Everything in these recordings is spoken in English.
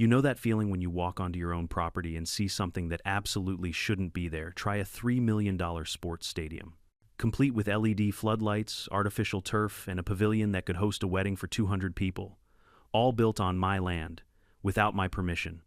You know that feeling when you walk onto your own property and see something that absolutely shouldn't be there. Try a $3 million sports stadium. Complete with LED floodlights, artificial turf, and a pavilion that could host a wedding for 200 people. All built on my land, without my permission,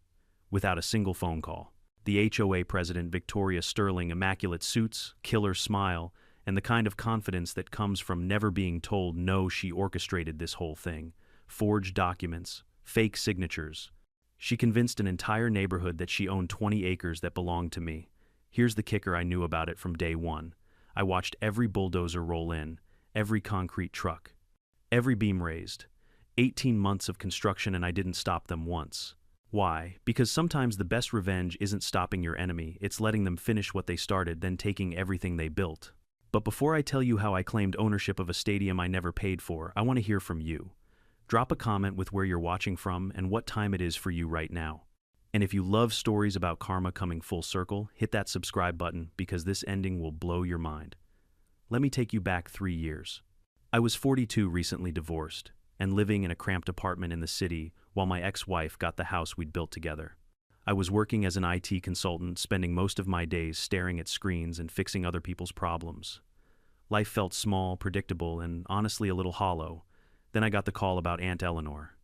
without a single phone call. The HOA president, Victoria Sterling, immaculate suits, killer smile, and the kind of confidence that comes from never being told no. She orchestrated this whole thing. Forged documents, fake signatures. She convinced an entire neighborhood that she owned 20 acres that belonged to me. Here's the kicker: I knew about it from day one. I watched every bulldozer roll in, every concrete truck, every beam raised. 18 months of construction, and I didn't stop them once. Why? Because sometimes the best revenge isn't stopping your enemy, it's letting them finish what they started, then taking everything they built. But before I tell you how I claimed ownership of a stadium I never paid for, I want to hear from you. Drop a comment with where you're watching from and what time it is for you right now. And if you love stories about karma coming full circle, hit that subscribe button because this ending will blow your mind. Let me take you back 3 years. I was 42, recently divorced, and living in a cramped apartment in the city while my ex-wife got the house we'd built together. I was working as an IT consultant, spending most of my days staring at screens and fixing other people's problems. Life felt small, predictable, and honestly a little hollow. Then I got the call about Aunt Eleanor.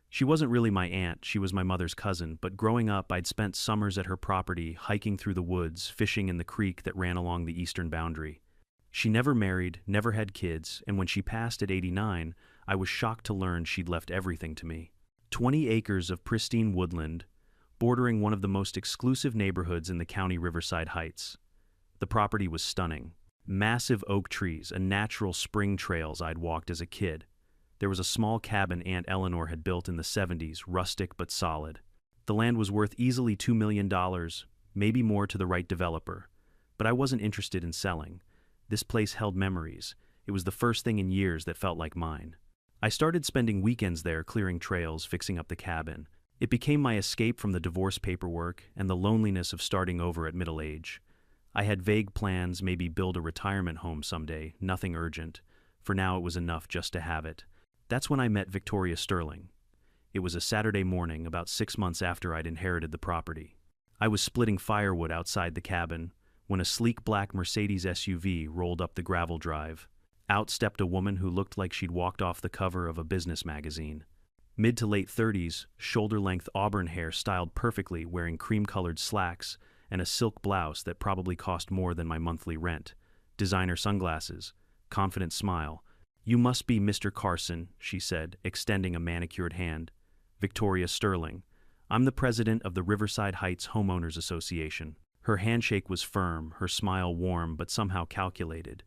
She wasn't really my aunt, she was my mother's cousin, but growing up I'd spent summers at her property, hiking through the woods, fishing in the creek that ran along the eastern boundary. She never married, never had kids, and when she passed at 89, I was shocked to learn she'd left everything to me. 20 acres of pristine woodland, bordering one of the most exclusive neighborhoods in the county, Riverside Heights. The property was stunning. Massive oak trees and natural spring trails I'd walked as a kid. There was a small cabin Aunt Eleanor had built in the 70s, rustic but solid. The land was worth easily $2 million, maybe more to the right developer. But I wasn't interested in selling. This place held memories. It was the first thing in years that felt like mine. I started spending weekends there, clearing trails, fixing up the cabin. It became my escape from the divorce paperwork and the loneliness of starting over at middle age. I had vague plans, maybe build a retirement home someday, nothing urgent. For now it was enough just to have it. That's when I met Victoria Sterling. It was a Saturday morning, about 6 months after I'd inherited the property. I was splitting firewood outside the cabin when a sleek black Mercedes SUV rolled up the gravel drive. Out stepped a woman who looked like she'd walked off the cover of a business magazine. Mid to late 30s, shoulder-length auburn hair styled perfectly, wearing cream-colored slacks and a silk blouse that probably cost more than my monthly rent. Designer sunglasses, confident smile. "You must be Mr. Carson," she said, extending a manicured hand. "Victoria Sterling. I'm the president of the Riverside Heights Homeowners Association." Her handshake was firm, her smile warm but somehow calculated.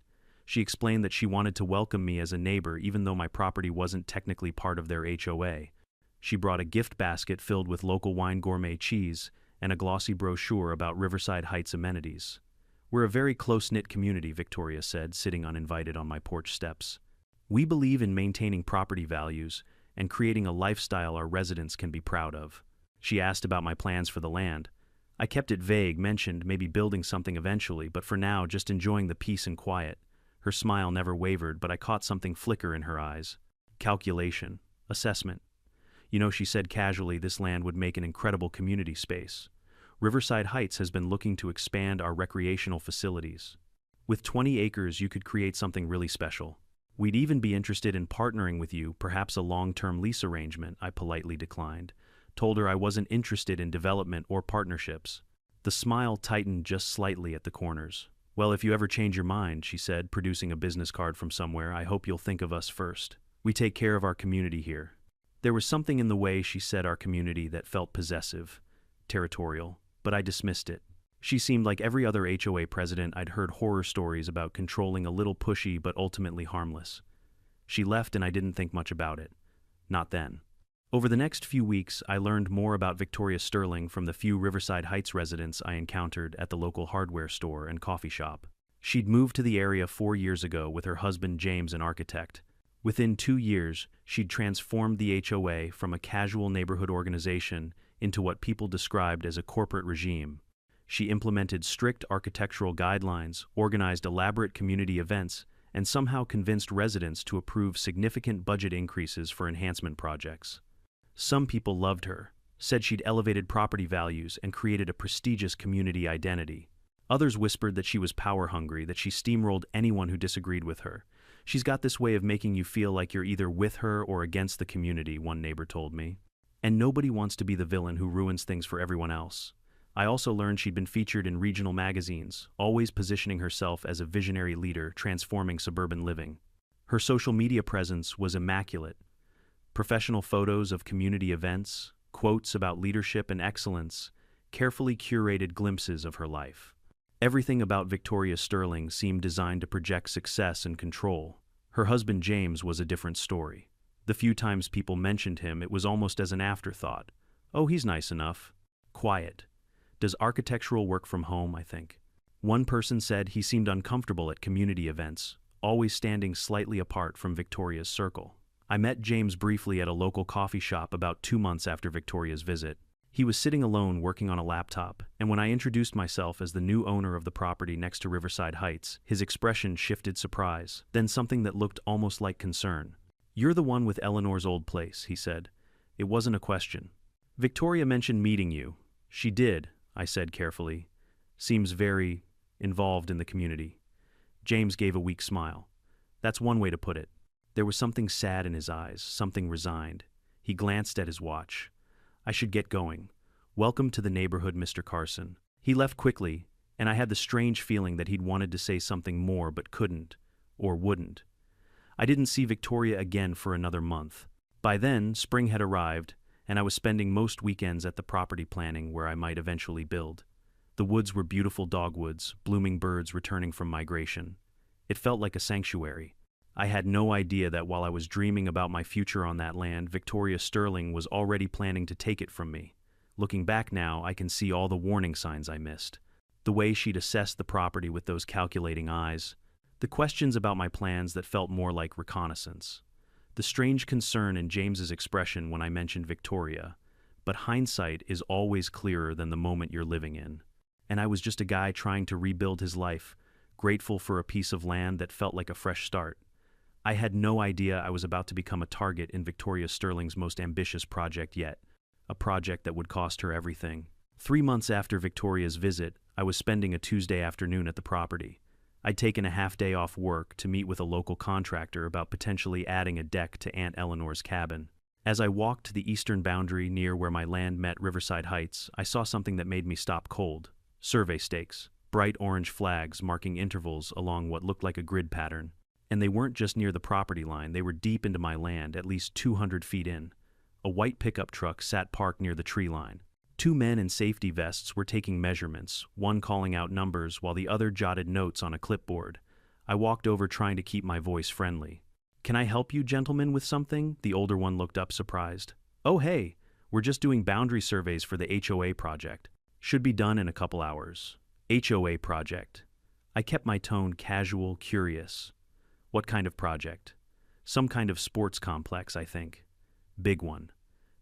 She explained that she wanted to welcome me as a neighbor even though my property wasn't technically part of their HOA. She brought a gift basket filled with local wine, gourmet cheese, and a glossy brochure about Riverside Heights amenities. "We're a very close-knit community," Victoria said, sitting uninvited on my porch steps. "We believe in maintaining property values and creating a lifestyle our residents can be proud of." She asked about my plans for the land. I kept it vague, mentioned maybe building something eventually, but for now just enjoying the peace and quiet. Her smile never wavered, but I caught something flicker in her eyes. Calculation. Assessment. "You know," she said casually, "this land would make an incredible community space. Riverside Heights has been looking to expand our recreational facilities. With 20 acres, you could create something really special. We'd even be interested in partnering with you, perhaps a long-term lease arrangement." I politely declined. Told her I wasn't interested in development or partnerships. The smile tightened just slightly at the corners. "Well, if you ever change your mind," she said, producing a business card from somewhere, "I hope you'll think of us first. We take care of our community here." There was something in the way she said our community that felt possessive, territorial, but I dismissed it. She seemed like every other HOA president I'd heard horror stories about, controlling, a little pushy but ultimately harmless. She left and I didn't think much about it. Not then. Over the next few weeks, I learned more about Victoria Sterling from the few Riverside Heights residents I encountered at the local hardware store and coffee shop. She'd moved to the area 4 years ago with her husband James, an architect. Within 2 years, she'd transformed the HOA from a casual neighborhood organization into what people described as a corporate regime. She implemented strict architectural guidelines, organized elaborate community events, and somehow convinced residents to approve significant budget increases for enhancement projects. Some people loved her, said she'd elevated property values and created a prestigious community identity. Others whispered that she was power-hungry, that she steamrolled anyone who disagreed with her. She's got this way of making you feel like you're either with her or against the community, one neighbor told me. And nobody wants to be the villain who ruins things for everyone else. I also learned she'd been featured in regional magazines, always positioning herself as a visionary leader transforming suburban living. Her social media presence was immaculate. Professional photos of community events, quotes about leadership and excellence, carefully curated glimpses of her life. Everything about Victoria Sterling seemed designed to project success and control. Her husband James was a different story. The few times people mentioned him, it was almost as an afterthought. Oh, he's nice enough. Quiet. Does architectural work from home, I think. One person said he seemed uncomfortable at community events, always standing slightly apart from Victoria's circle. I met James briefly at a local coffee shop about 2 months after Victoria's visit. He was sitting alone working on a laptop, and when I introduced myself as the new owner of the property next to Riverside Heights, his expression shifted surprise, then something that looked almost like concern. "You're the one with Eleanor's old place," he said. It wasn't a question. "Victoria mentioned meeting you." "She did," I said carefully. "Seems very involved in the community." James gave a weak smile. That's one way to put it. There was something sad in his eyes, something resigned. He glanced at his watch. "I should get going. Welcome to the neighborhood, Mr. Carson." He left quickly, and I had the strange feeling that he'd wanted to say something more but couldn't, or wouldn't. I didn't see Victoria again for another month. By then, spring had arrived, and I was spending most weekends at the property planning where I might eventually build. The woods were beautiful dogwoods, blooming birds returning from migration. It felt like a sanctuary. I had no idea that while I was dreaming about my future on that land, Victoria Sterling was already planning to take it from me. Looking back now, I can see all the warning signs I missed. The way she'd assessed the property with those calculating eyes. The questions about my plans that felt more like reconnaissance. The strange concern in James's expression when I mentioned Victoria. But hindsight is always clearer than the moment you're living in. And I was just a guy trying to rebuild his life, grateful for a piece of land that felt like a fresh start. I had no idea I was about to become a target in Victoria Sterling's most ambitious project yet, a project that would cost her everything. 3 months after Victoria's visit, I was spending a Tuesday afternoon at the property. I'd taken a half-day off work to meet with a local contractor about potentially adding a deck to Aunt Eleanor's cabin. As I walked to the eastern boundary near where my land met Riverside Heights, I saw something that made me stop cold. Survey stakes, bright orange flags marking intervals along what looked like a grid pattern. And they weren't just near the property line, they were deep into my land, at least 200 feet in. A white pickup truck sat parked near the tree line. 2 men in safety vests were taking measurements, one calling out numbers while the other jotted notes on a clipboard. I walked over trying to keep my voice friendly. "Can I help you gentlemen with something?" The older one looked up surprised. "Oh hey, we're just doing boundary surveys for the HOA project. Should be done in a couple hours." HOA project. I kept my tone casual, curious. What kind of project? Some kind of sports complex, I think. Big one.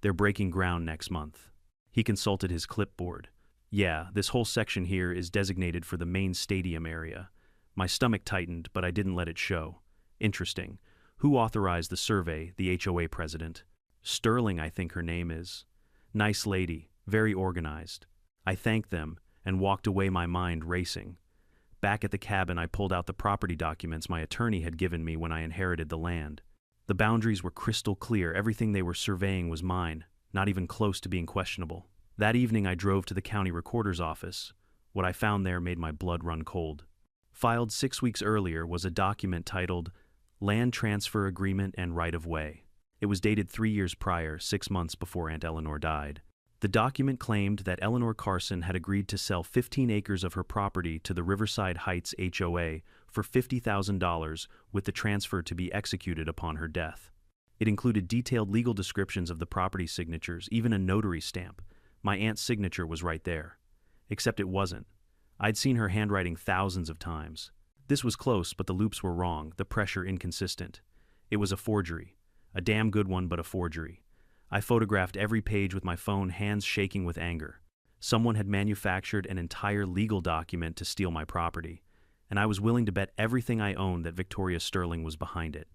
They're breaking ground next month. He consulted his clipboard. "Yeah, this whole section here is designated for the main stadium area." My stomach tightened, but I didn't let it show. Interesting. Who authorized the survey? The HOA president. Sterling, I think her name is. Nice lady, very organized. I thanked them and walked away, my mind racing. Back at the cabin, I pulled out the property documents my attorney had given me when I inherited the land. The boundaries were crystal clear. Everything they were surveying was mine, not even close to being questionable. That evening, I drove to the county recorder's office. What I found there made my blood run cold. Filed 6 weeks earlier was a document titled Land Transfer Agreement and Right-of-Way. It was dated 3 years prior, 6 months before Aunt Eleanor died. The document claimed that Eleanor Carson had agreed to sell 15 acres of her property to the Riverside Heights HOA for $50,000 with the transfer to be executed upon her death. It included detailed legal descriptions of the property signatures, even a notary stamp. My aunt's signature was right there. Except it wasn't. I'd seen her handwriting thousands of times. This was close, but the loops were wrong, the pressure inconsistent. It was a forgery. A damn good one, but a forgery. I photographed every page with my phone, hands shaking with anger. Someone had manufactured an entire legal document to steal my property, and I was willing to bet everything I owned that Victoria Sterling was behind it.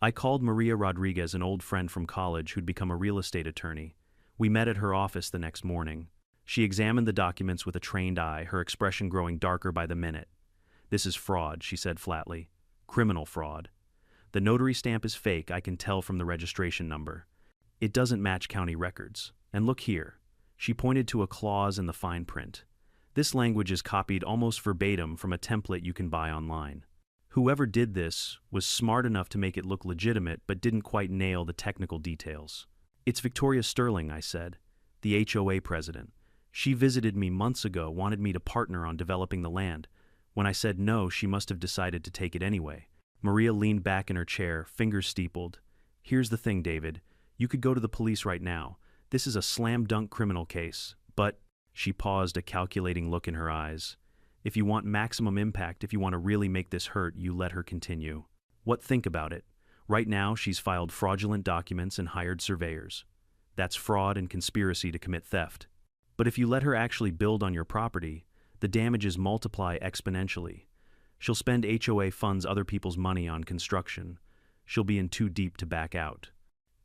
I called Maria Rodriguez, an old friend from college who'd become a real estate attorney. We met at her office the next morning. She examined the documents with a trained eye, her expression growing darker by the minute. "This is fraud," she said flatly. "Criminal fraud. The notary stamp is fake, I can tell from the registration number. It doesn't match county records. And look here." She pointed to a clause in the fine print. "This language is copied almost verbatim from a template you can buy online." Whoever did this was smart enough to make it look legitimate but didn't quite nail the technical details. "It's Victoria Sterling," I said, "the HOA president. She visited me months ago, wanted me to partner on developing the land. When I said no, she must have decided to take it anyway." Maria leaned back in her chair, fingers steepled. "Here's the thing, David. You could go to the police right now. This is a slam-dunk criminal case. But," she paused, a calculating look in her eyes, "if you want maximum impact, if you want to really make this hurt, you let her continue. Think about it. Right now, she's filed fraudulent documents and hired surveyors. That's fraud and conspiracy to commit theft. But if you let her actually build on your property, the damages multiply exponentially. She'll spend HOA funds, other people's money, on construction. She'll be in too deep to back out.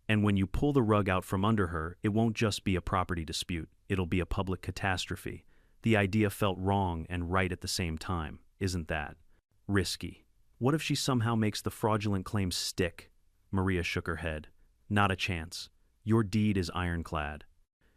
And when you pull the rug out from under her, it won't just be a property dispute, it'll be a public catastrophe." The idea felt wrong and right at the same time. "Isn't that risky? What if she somehow makes the fraudulent claims stick?" Maria shook her head. "Not a chance. Your deed is ironclad.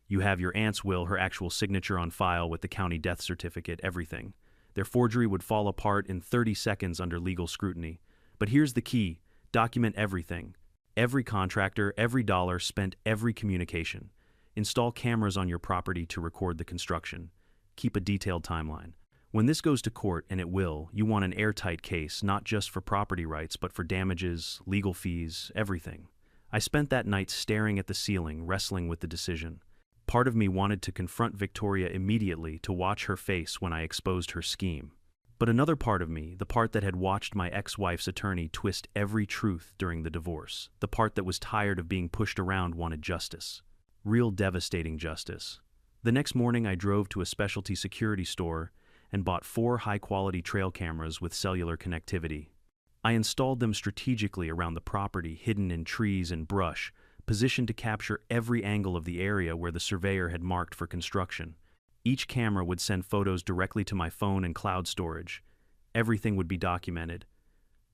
You have your aunt's will, her actual signature on file with the county death certificate, everything. Their forgery would fall apart in 30 seconds under legal scrutiny. But here's the key: document everything. Every contractor, every dollar spent, every communication. Install cameras on your property to record the construction. Keep a detailed timeline. When this goes to court, and it will, you want an airtight case, not just for property rights, but for damages, legal fees, everything." I spent that night staring at the ceiling, wrestling with the decision. Part of me wanted to confront Victoria immediately, to watch her face when I exposed her scheme. But another part of me, the part that had watched my ex-wife's attorney twist every truth during the divorce, the part that was tired of being pushed around, wanted justice. Real devastating justice. The next morning I drove to a specialty security store and bought 4 high-quality trail cameras with cellular connectivity. I installed them strategically around the property, hidden in trees and brush, positioned to capture every angle of the area where the surveyor had marked for construction. Each camera would send photos directly to my phone and cloud storage. Everything would be documented.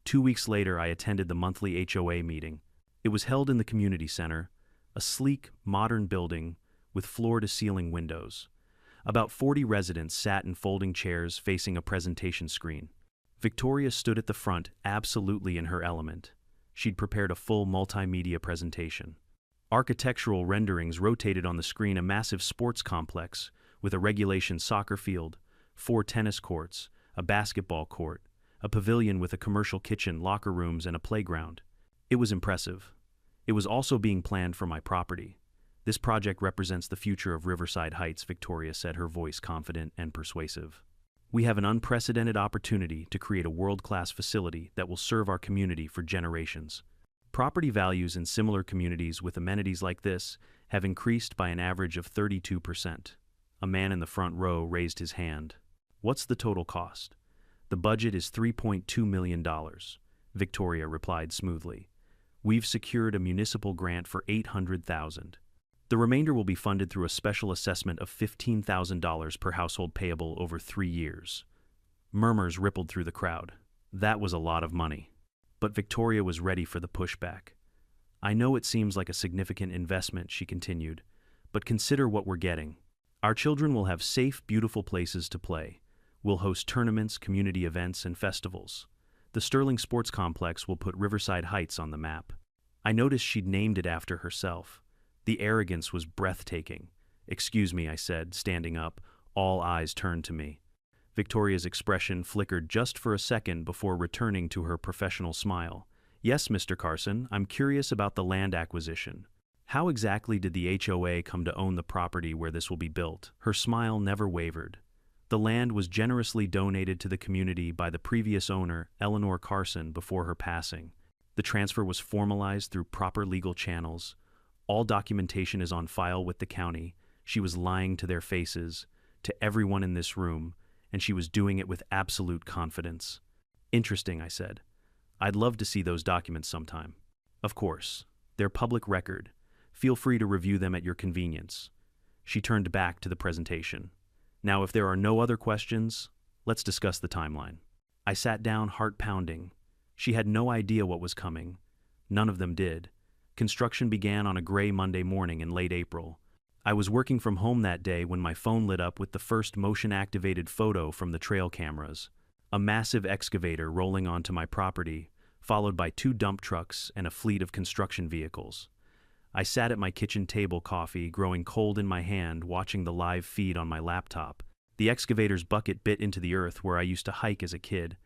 2 weeks later, I attended the monthly HOA meeting. It was held in the community center, a sleek, modern building with floor-to-ceiling windows. About 40 residents sat in folding chairs facing a presentation screen. Victoria stood at the front, absolutely in her element. She'd prepared a full multimedia presentation. Architectural renderings rotated on the screen: a massive sports complex with a regulation soccer field, 4 tennis courts, a basketball court, a pavilion with a commercial kitchen, locker rooms, and a playground. It was impressive. It was also being planned for my property. "This project represents the future of Riverside Heights," Victoria said, her voice confident and persuasive. "We have an unprecedented opportunity to create a world-class facility that will serve our community for generations." Property values in similar communities with amenities like this have increased by an average of 32%. A man in the front row raised his hand. "What's the total cost?" "The budget is $3.2 million, Victoria replied smoothly. "We've secured a municipal grant for $800,000. The remainder will be funded through a special assessment of $15,000 per household payable over 3 years. Murmurs rippled through the crowd. That was a lot of money. But Victoria was ready for the pushback. "I know it seems like a significant investment," she continued, "but consider what we're getting. Our children will have safe, beautiful places to play. We'll host tournaments, community events, and festivals. The Sterling Sports Complex will put Riverside Heights on the map." I noticed she'd named it after herself. The arrogance was breathtaking. "Excuse me," I said, standing up. All eyes turned to me. Victoria's expression flickered just for a second before returning to her professional smile. "Yes, Mr. Carson, I'm curious about the land acquisition. How exactly did the HOA come to own the property where this will be built?" Her smile never wavered. "The land was generously donated to the community by the previous owner, Eleanor Carson, before her passing. The transfer was formalized through proper legal channels. All documentation is on file with the county. She was lying to their faces, to everyone in this room, and she was doing it with absolute confidence." "Interesting," I said. "I'd love to see those documents sometime." "Of course. They're public record. Feel free to review them at your convenience. She turned back to the presentation. Now, if there are no other questions, let's discuss the timeline. I sat down, heart pounding. She had no idea what was coming. None of them did. Construction began on a gray Monday morning in late April. I was working from home that day when my phone lit up with the first motion-activated photo from the trail cameras. A massive excavator rolling onto my property, followed by 2 dump trucks and a fleet of construction vehicles. I sat at my kitchen table, coffee growing cold in my hand, watching the live feed on my laptop. The excavator's bucket bit into the earth where I used to hike as a kid.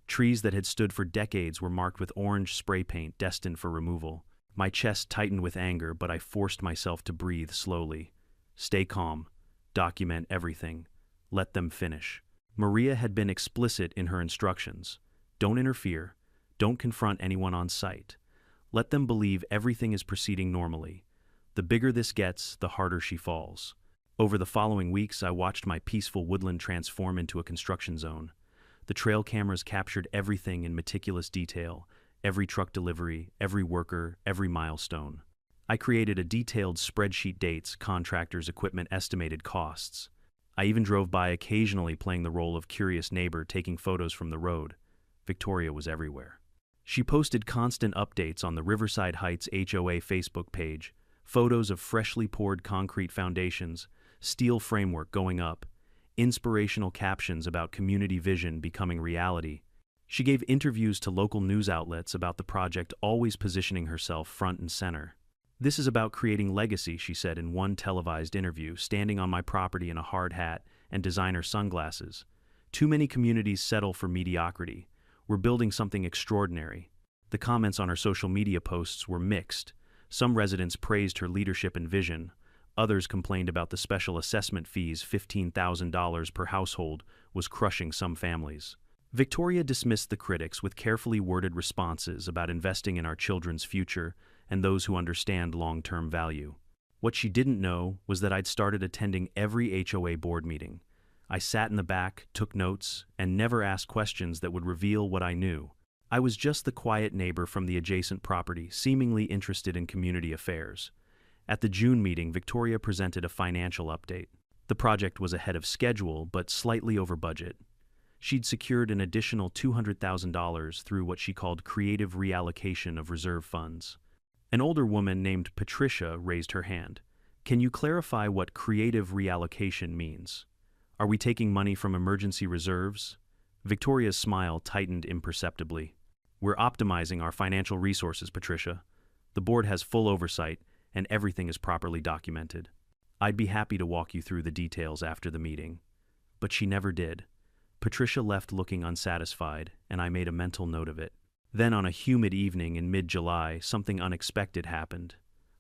Trees that had stood for decades were marked with orange spray paint destined for removal. My chest tightened with anger, but I forced myself to breathe slowly. Stay calm. Document everything. Let them finish. Maria had been explicit in her instructions. Don't interfere. Don't confront anyone on site. Let them believe everything is proceeding normally. The bigger this gets, the harder she falls. Over the following weeks, I watched my peaceful woodland transform into a construction zone. The trail cameras captured everything in meticulous detail, every truck delivery, every worker, every milestone. I created a detailed spreadsheet: dates, contractors, equipment, estimated costs. I even drove by occasionally, playing the role of curious neighbor, taking photos from the road. Victoria was everywhere. She posted constant updates on the Riverside Heights HOA Facebook page, photos of freshly poured concrete foundations, steel framework going up, inspirational captions about community vision becoming reality. She gave interviews to local news outlets about the project, always positioning herself front and center. This is about creating legacy, she said in one televised interview, standing on my property in a hard hat and designer sunglasses. Too many communities settle for mediocrity. We're building something extraordinary. The comments on her social media posts were mixed. Some residents praised her leadership and vision. Others complained about the special assessment fees. $15,000 per household was crushing some families. Victoria dismissed the critics with carefully worded responses about investing in our children's future and those who understand long-term value. What she didn't know was that I'd started attending every HOA board meeting. I sat in the back, took notes, and never asked questions that would reveal what I knew. I was just the quiet neighbor from the adjacent property, seemingly interested in community affairs. At the June meeting, Victoria presented a financial update. The project was ahead of schedule, but slightly over budget. She'd secured an additional $200,000 through what she called creative reallocation of reserve funds. An older woman named Patricia raised her hand. Can you clarify what creative reallocation means? Are we taking money from emergency reserves? Victoria's smile tightened imperceptibly. We're optimizing our financial resources, Patricia. The board has full oversight, and everything is properly documented. I'd be happy to walk you through the details after the meeting. But she never did. Patricia left looking unsatisfied, and I made a mental note of it. Then on a humid evening in mid-July, something unexpected happened.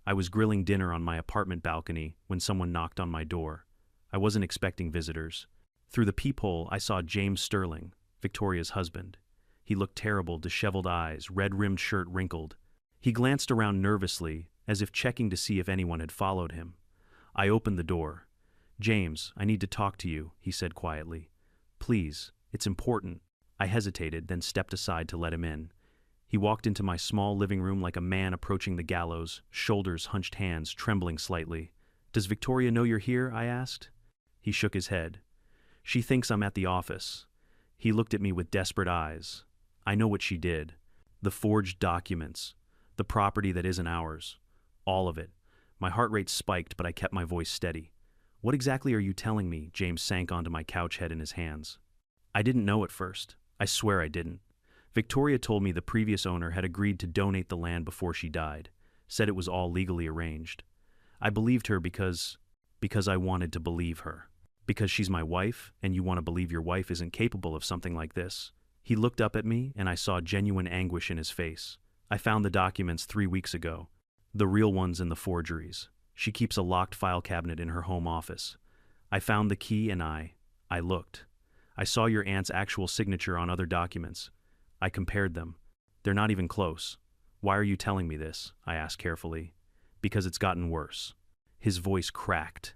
I was grilling dinner on my apartment balcony when someone knocked on my door. I wasn't expecting visitors. Through the peephole, I saw James Sterling, Victoria's husband. He looked terrible, disheveled eyes, red-rimmed shirt wrinkled. He glanced around nervously, as if checking to see if anyone had followed him. I opened the door. "James, I need to talk to you," he said quietly. "Please, it's important." I hesitated, then stepped aside to let him in. He walked into my small living room like a man approaching the gallows, shoulders hunched, hands trembling slightly. "Does Victoria know you're here?" I asked. He shook his head. "She thinks I'm at the office." He looked at me with desperate eyes. "I know what she did. The forged documents. The property that isn't ours. All of it." My heart rate spiked, but I kept my voice steady. "What exactly are you telling me?" James sank onto my couch, head in his hands. "I didn't know at first. I swear I didn't. Victoria told me the previous owner had agreed to donate the land before she died, said it was all legally arranged. I believed her because I wanted to believe her. Because she's my wife, and you want to believe your wife isn't capable of something like this." He looked up at me, and I saw genuine anguish in his face. "I found the documents 3 weeks ago. The real ones and the forgeries. She keeps a locked file cabinet in her home office. I found the key and I looked. I saw your aunt's actual signature on other documents. I compared them. They're not even close. Why are you telling me this?" I asked carefully. "Because it's gotten worse." His voice cracked.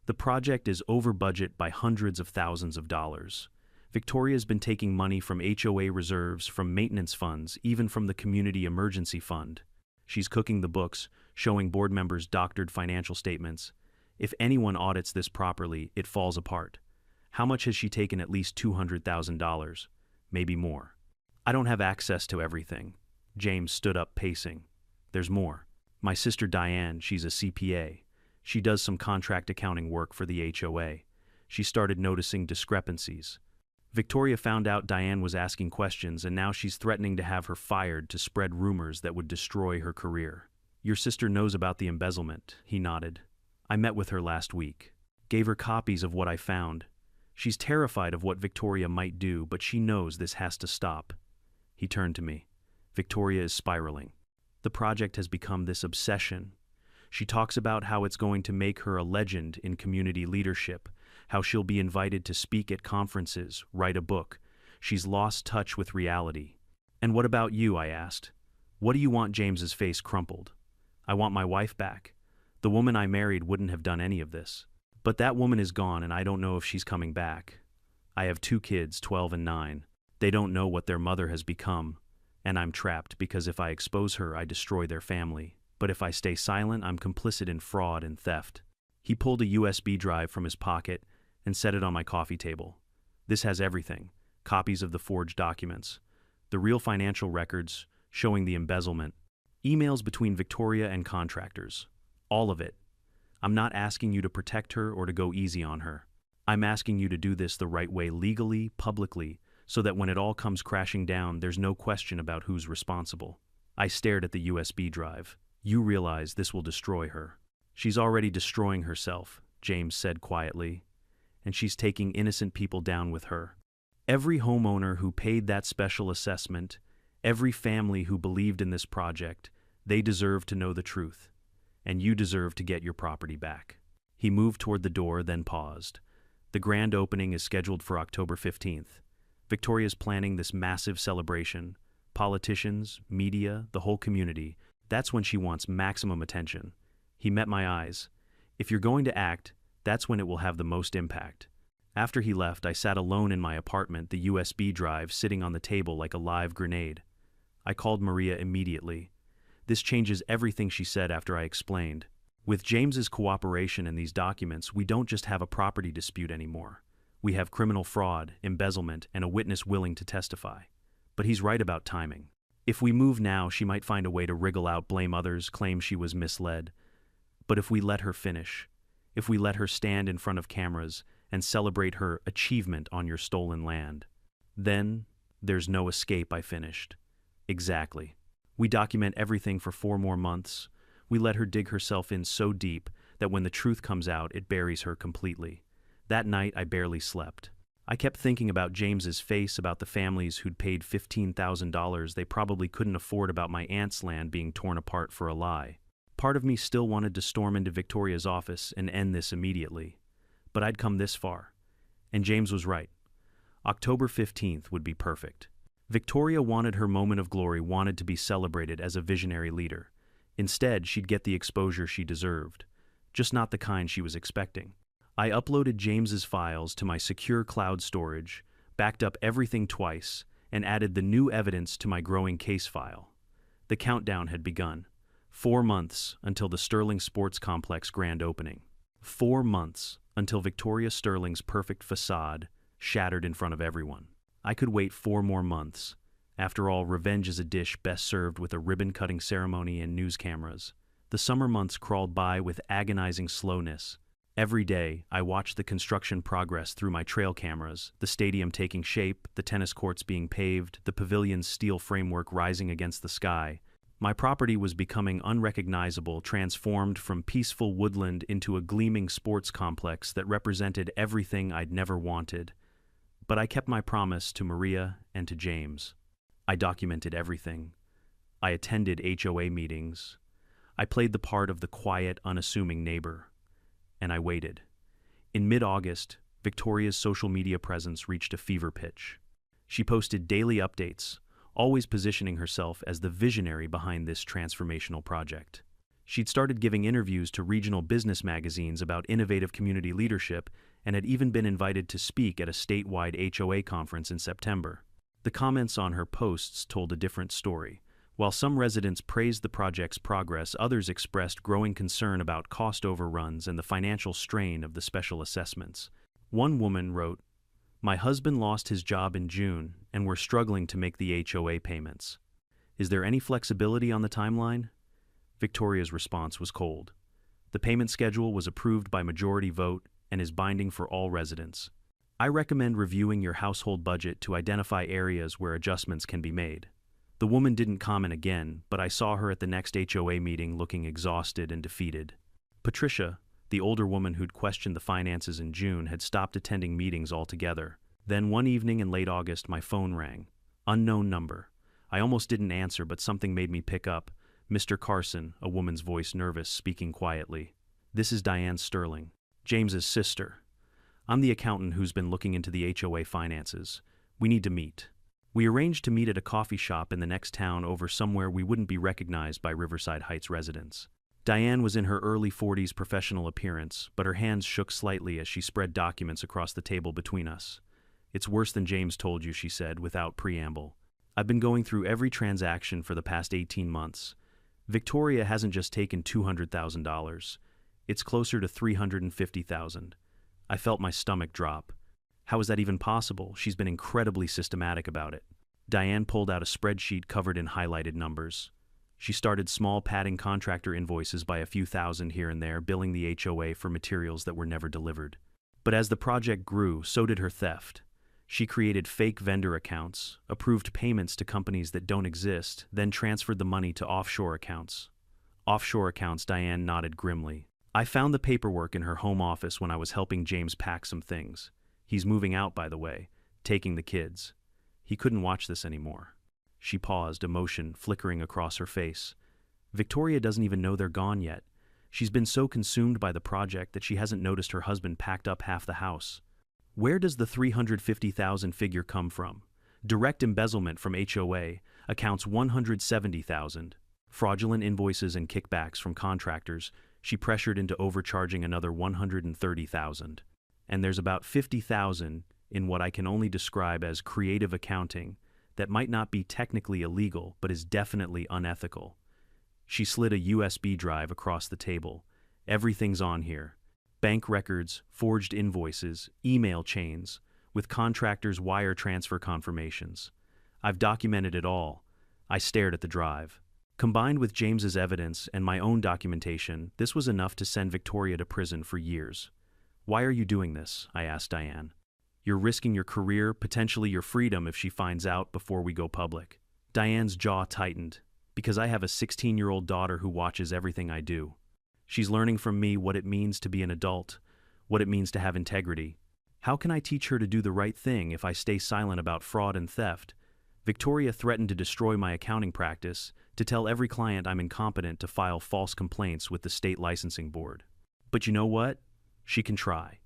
"The project is over budget by hundreds of thousands of dollars. Victoria's been taking money from HOA reserves, from maintenance funds, even from the community emergency fund. She's cooking the books, showing board members doctored financial statements. If anyone audits this properly, it falls apart. How much has she taken? At least $200,000, maybe more. I don't have access to everything. James stood up, pacing. There's more. My sister Diane, she's a CPA. She does some contract accounting work for the HOA. She started noticing discrepancies. Victoria found out Diane was asking questions, and now she's threatening to have her fired to spread rumors that would destroy her career. Your sister knows about the embezzlement, he nodded. I met with her last week. Gave her copies of what I found. She's terrified of what Victoria might do, but she knows this has to stop. He turned to me. Victoria is spiraling. The project has become this obsession. She talks about how it's going to make her a legend in community leadership, how she'll be invited to speak at conferences, write a book. She's lost touch with reality. And what about you? I asked. What do you want? James's face crumpled. I want my wife back. The woman I married wouldn't have done any of this. But that woman is gone, and I don't know if she's coming back. I have 2 kids, 12 and 9. They don't know what their mother has become, and I'm trapped because if I expose her, I destroy their family. But if I stay silent, I'm complicit in fraud and theft. He pulled a USB drive from his pocket and set it on my coffee table. This has everything. Copies of the forged documents, the real financial records showing the embezzlement, emails between Victoria and contractors. All of it. I'm not asking you to protect her or to go easy on her. I'm asking you to do this the right way, legally, publicly, so that when it all comes crashing down, there's no question about who's responsible. I stared at the USB drive. You realize this will destroy her. She's already destroying herself, James said quietly, and she's taking innocent people down with her. Every homeowner who paid that special assessment, every family who believed in this project, they deserve to know the truth. And you deserve to get your property back. He moved toward the door, then paused. The grand opening is scheduled for October 15th. Victoria's planning this massive celebration. Politicians, media, the whole community. That's when she wants maximum attention. He met my eyes. If you're going to act, that's when it will have the most impact. After he left, I sat alone in my apartment, the USB drive sitting on the table like a live grenade. I called Maria immediately. This changes everything, she said after I explained. With James's cooperation and these documents, we don't just have a property dispute anymore. We have criminal fraud, embezzlement, and a witness willing to testify. But he's right about timing. If we move now, she might find a way to wriggle out, blame others, claim she was misled. But if we let her finish, if we let her stand in front of cameras and celebrate her achievement on your stolen land, then there's no escape, I finished. Exactly. We document everything for 4 more months. We let her dig herself in so deep that when the truth comes out, it buries her completely. That night, I barely slept. I kept thinking about James's face, about the families who'd paid $15,000 they probably couldn't afford, about my aunt's land being torn apart for a lie. Part of me still wanted to storm into Victoria's office and end this immediately. But I'd come this far. And James was right. October 15th would be perfect. Victoria wanted her moment of glory, wanted to be celebrated as a visionary leader. Instead, she'd get the exposure she deserved, just not the kind she was expecting. I uploaded James's files to my secure cloud storage, backed up everything twice, and added the new evidence to my growing case file. The countdown had begun. 4 months until the Sterling Sports Complex grand opening. 4 months until Victoria Sterling's perfect facade shattered in front of everyone. I could wait 4 more months. After all, revenge is a dish best served with a ribbon-cutting ceremony and news cameras. The summer months crawled by with agonizing slowness. Every day, I watched the construction progress through my trail cameras, the stadium taking shape, the tennis courts being paved, the pavilion's steel framework rising against the sky. My property was becoming unrecognizable, transformed from peaceful woodland into a gleaming sports complex that represented everything I'd never wanted. But I kept my promise to Maria and to James. I documented everything. I attended HOA meetings. I played the part of the quiet, unassuming neighbor. And I waited. In mid-August, Victoria's social media presence reached a fever pitch. She posted daily updates, always positioning herself as the visionary behind this transformational project. She'd started giving interviews to regional business magazines about innovative community leadership and had even been invited to speak at a statewide HOA conference in September. The comments on her posts told a different story. While some residents praised the project's progress, others expressed growing concern about cost overruns and the financial strain of the special assessments. One woman wrote, "My husband lost his job in June, and we're struggling to make the HOA payments. Is there any flexibility on the timeline?" Victoria's response was cold. The payment schedule was approved by majority vote and is binding for all residents. I recommend reviewing your household budget to identify areas where adjustments can be made. The woman didn't comment again, but I saw her at the next HOA meeting looking exhausted and defeated. Patricia, the older woman who'd questioned the finances in June, had stopped attending meetings altogether. Then one evening in late August, my phone rang. Unknown number. I almost didn't answer, but something made me pick up. "Mr. Carson," a woman's voice, nervous, speaking quietly. "This is Diane Sterling, James's sister. I'm the accountant who's been looking into the HOA finances. We need to meet." We arranged to meet at a coffee shop in the next town over somewhere we wouldn't be recognized by Riverside Heights residents. Diane was in her early 40s professional appearance, but her hands shook slightly as she spread documents across the table between us. "It's worse than James told you," she said, without preamble. "I've been going through every transaction for the past 18 months. Victoria hasn't just taken $200,000. It's closer to $350,000. I felt my stomach drop. How is that even possible? She's been incredibly systematic about it." Diane pulled out a spreadsheet covered in highlighted numbers. She started small padding contractor invoices by a few thousand here and there, billing the HOA for materials that were never delivered. But as the project grew, so did her theft. She created fake vendor accounts, approved payments to companies that don't exist, then transferred the money to offshore accounts. Offshore accounts, Diane nodded grimly. "I found the paperwork in her home office when I was helping James pack some things. He's moving out, by the way, taking the kids. He couldn't watch this anymore." She paused, emotion flickering across her face. "Victoria doesn't even know they're gone yet. She's been so consumed by the project that she hasn't noticed her husband packed up half the house." Where does the $350,000 figure come from? Direct embezzlement from HOA accounts $170,000. Fraudulent invoices and kickbacks from contractors she pressured into overcharging another $130,000. And there's about $50,000 in what I can only describe as creative accounting that might not be technically illegal but is definitely unethical. She slid a USB drive across the table. "Everything's on here. Bank records, forged invoices, email chains, with contractors' wire transfer confirmations. I've documented it all." I stared at the drive. Combined with James's evidence and my own documentation, this was enough to send Victoria to prison for years. "Why are you doing this?" I asked Diane. "You're risking your career, potentially your freedom if she finds out before we go public." Diane's jaw tightened. "Because I have a 16-year-old daughter who watches everything I do. She's learning from me what it means to be an adult, what it means to have integrity. How can I teach her to do the right thing if I stay silent about fraud and theft?" Victoria threatened to destroy my accounting practice, to tell every client I'm incompetent, to file false complaints with the state licensing board. But you know what? She can try.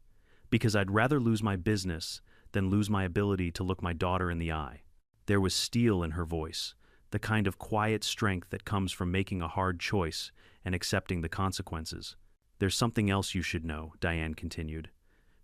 Because I'd rather lose my business than lose my ability to look my daughter in the eye. There was steel in her voice, the kind of quiet strength that comes from making a hard choice and accepting the consequences. "There's something else you should know," Diane continued.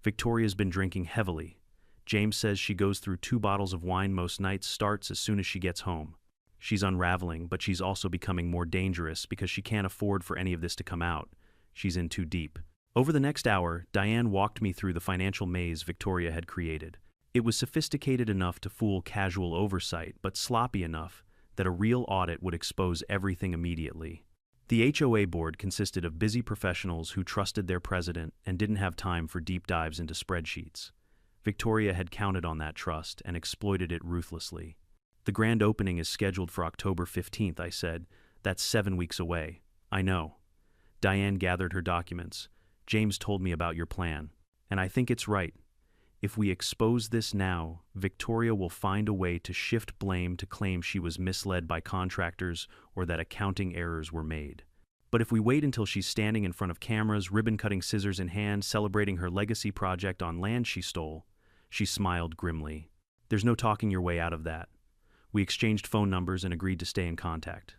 "Victoria's been drinking heavily. James says she goes through 2 bottles of wine most nights, starts as soon as she gets home. She's unraveling, but she's also becoming more dangerous because she can't afford for any of this to come out. She's in too deep." Over the next hour, Diane walked me through the financial maze Victoria had created. It was sophisticated enough to fool casual oversight, but sloppy enough that a real audit would expose everything immediately. The HOA board consisted of busy professionals who trusted their president and didn't have time for deep dives into spreadsheets. Victoria had counted on that trust and exploited it ruthlessly. "The grand opening is scheduled for October 15th, I said. "That's 7 weeks away." "I know." Diane gathered her documents. "James told me about your plan, and I think it's right. If we expose this now, Victoria will find a way to shift blame to claim she was misled by contractors or that accounting errors were made. But if we wait until she's standing in front of cameras, ribbon-cutting scissors in hand, celebrating her legacy project on land she stole," she smiled grimly, "there's no talking your way out of that." We exchanged phone numbers and agreed to stay in contact.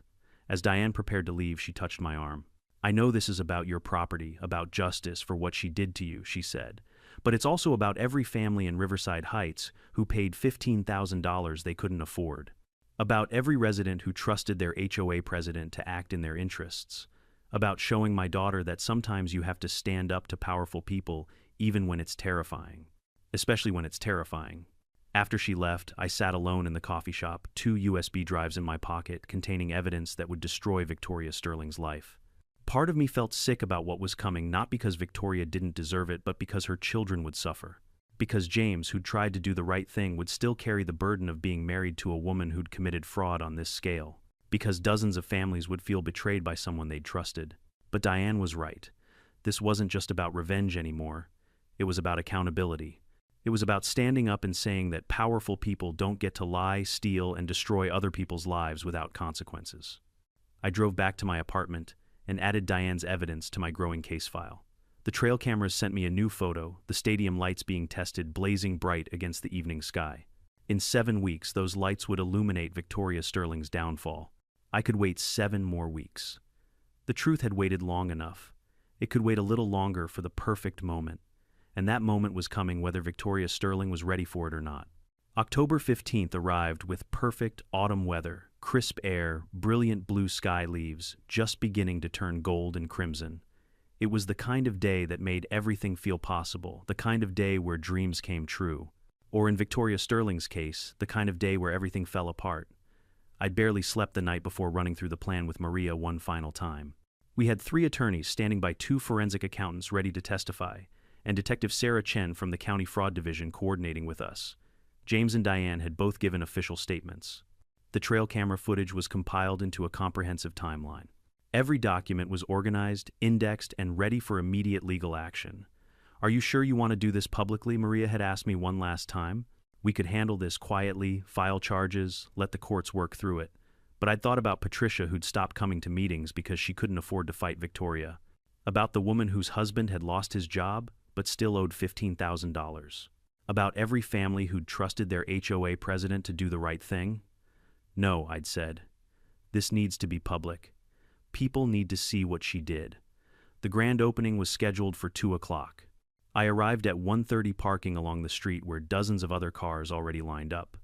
As Diane prepared to leave, she touched my arm. "I know this is about your property, about justice for what she did to you," she said. "But it's also about every family in Riverside Heights who paid $15,000 they couldn't afford." About every resident who trusted their HOA president to act in their interests. About showing my daughter that sometimes you have to stand up to powerful people even when it's terrifying. Especially when it's terrifying. After she left, I sat alone in the coffee shop, 2 USB drives in my pocket containing evidence that would destroy Victoria Sterling's life. Part of me felt sick about what was coming, not because Victoria didn't deserve it, but because her children would suffer. Because James, who'd tried to do the right thing, would still carry the burden of being married to a woman who'd committed fraud on this scale. Because dozens of families would feel betrayed by someone they'd trusted. But Diane was right. This wasn't just about revenge anymore. It was about accountability. It was about standing up and saying that powerful people don't get to lie, steal, and destroy other people's lives without consequences. I drove back to my apartment and added Diane's evidence to my growing case file. The trail cameras sent me a new photo, the stadium lights being tested blazing bright against the evening sky. In 7 weeks, those lights would illuminate Victoria Sterling's downfall. I could wait 7 more weeks. The truth had waited long enough. It could wait a little longer for the perfect moment. And that moment was coming whether Victoria Sterling was ready for it or not. October 15th arrived with perfect autumn weather, crisp air, brilliant blue sky leaves, just beginning to turn gold and crimson. It was the kind of day that made everything feel possible, the kind of day where dreams came true. Or in Victoria Sterling's case, the kind of day where everything fell apart. I'd barely slept the night before running through the plan with Maria one final time. We had 3 attorneys standing by 2 forensic accountants ready to testify, and Detective Sarah Chen from the County Fraud Division coordinating with us. James and Diane had both given official statements. The trail camera footage was compiled into a comprehensive timeline. Every document was organized, indexed, and ready for immediate legal action. "Are you sure you want to do this publicly?" Maria had asked me one last time. "We could handle this quietly, file charges, let the courts work through it." But I'd thought about Patricia, who'd stopped coming to meetings because she couldn't afford to fight Victoria. About the woman whose husband had lost his job, but still owed $15,000. About every family who'd trusted their HOA president to do the right thing. "No," I'd said. "This needs to be public. People need to see what she did." The grand opening was scheduled for 2 o'clock. I arrived at 1:30 parking along the street where dozens of other cars already lined up.